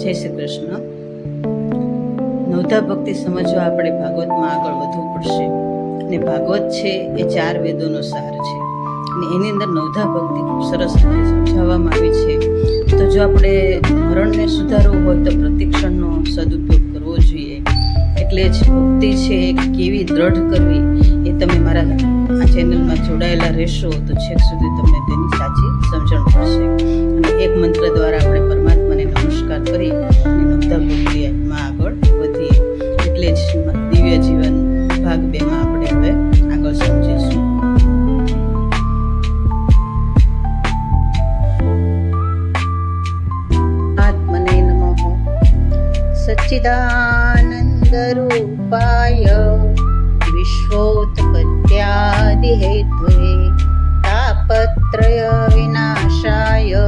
જય શ્રી કૃષ્ણ. નવધા ભક્તિ સમજવા આપણે ભાગવતમાં આગળ વધવું પડશે. અને ભાગવત છે એ 4 વેદોનો સાર છે અને એની અંદર નવધા ભક્તિ ખૂબ સરસ રીતે સમજાવવામાં આવી છે. તો જો આપણે મરણને સુધારવું હોય તો પ્રતિક્ષણનો સદુપયોગ કરવો જોઈએ. એટલે જ ભક્તિ છે એ કેવી દ્રઢ કરવી એ તમે મારા આ ચેનલમાં જોડાયેલા રહેશો તો છેક સુધી તમને તેની સાચી સમજણ પડશે. અને એક મંત્ર દ્વારા આપણે પરમાત્માને નમસ્કાર કરી અને નવધા ભક્તિમાં આગળ વધીએ. એટલે જ દિવ્ય જીવન ભાગ 2 માં આપણે હવે આગળ સમજીશું. આત્મને નમઃ. સચ્ચિદાનંદ રૂપાય વિશ્વોત્પત્યાદિ હેતવે તાપત્રય વિનાશાય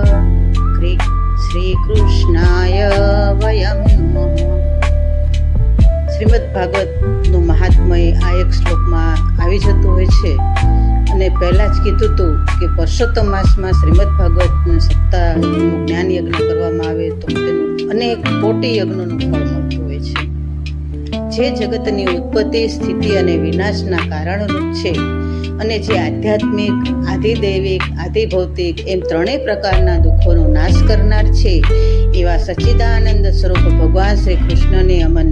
શ્રી કૃષ્ણાય વયમ નમઃ. શ્રીમદ ભાગવતનું મહાત્મય આ એક શ્લોકમાં આવી જતું હોય છે. અને પહેલાં જ કીધું હતું કે પુરુષોત્તમ માસમાં શ્રીમદ ભાગવતનું સપ્તાહનું જ્ઞાન યજ્ઞ કરવામાં આવે તો તેનું અનેક કોટી યજ્ઞોનું ફળ મળતું હોય છે. જે જગતની ઉત્પત્તિ, સ્થિતિ અને વિનાશના કારણરૂપ છે અને જે આધ્યાત્મિક, આધિદૈવિક, આધિભૌતિક એમ ત્રણેય પ્રકારના દુઃખોનો નાશ કરનાર છે એવા સચ્ચિદાનંદ સ્વરૂપ ભગવાન શ્રી કૃષ્ણને અમે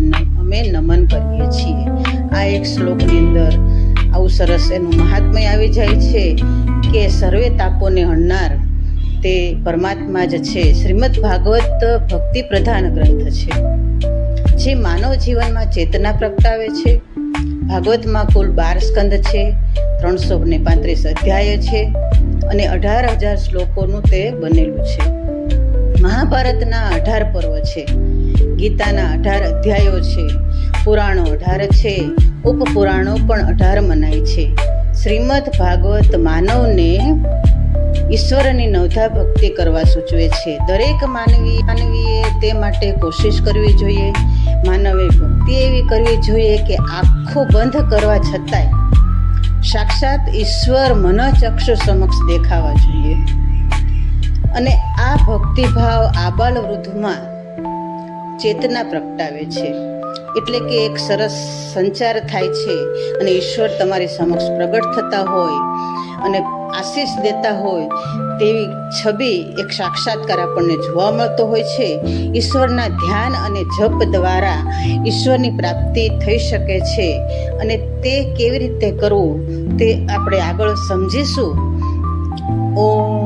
નમન કરીએ છીએ. આ એક શ્લોકની અંદર આવું સરસ એનું મહાત્મય આવી જાય છે કે સર્વે તાપોને હણનાર તે પરમાત્મા જ છે. શ્રીમદ ભાગવત ભક્તિ પ્રધાન ગ્રંથ છે જે માનવ જીવનમાં ચેતના પ્રગટાવે છે. ભાગવતમાં કુલ 12 સ્કંદ છે, 335 અધ્યાય છે અને 18,000 શ્લોકોનું તે બનેલું છે. મહાભારતના 18 પર્વ છે, ગીતાના 18 અધ્યાયો છે, પુરાણો 18 છે, ઉપપુરાણો પણ 18 મનાય છે. શ્રીમદ ભાગવત માનવને ઈશ્વરની નવધા ભક્તિ કરવા સૂચવે છે. દરેક માનવીએ તે માટે કોશિશ કરવી જોઈએ. માનવે ભક્તિ એવી કરવી જોઈએ કે આંખો બંધ કરવા છતાંય સાક્ષાત ઈશ્વર મનચક્ષુ સમક્ષ દેખાવા જોઈએ. અને આ ભક્તિભાવ આબાલ વૃદ્ધમાં ચેતના પ્રગટાવે છે. એટલે કે એક સરસ સંચાર થાય છે અને ઈશ્વર તમારી સમક્ષ પ્રગટ થતા હોય અને આશીષ દેતા હોય તેવી છબી એક સાક્ષાત્કાર આપણને જોવા મળતો હોય છે. ઈશ્વરના ધ્યાન અને જપ દ્વારા ઈશ્વરની પ્રાપ્તિ થઈ શકે છે અને તે કેવી રીતે કરવું તે આપણે આગળ સમજીશું. ઓમ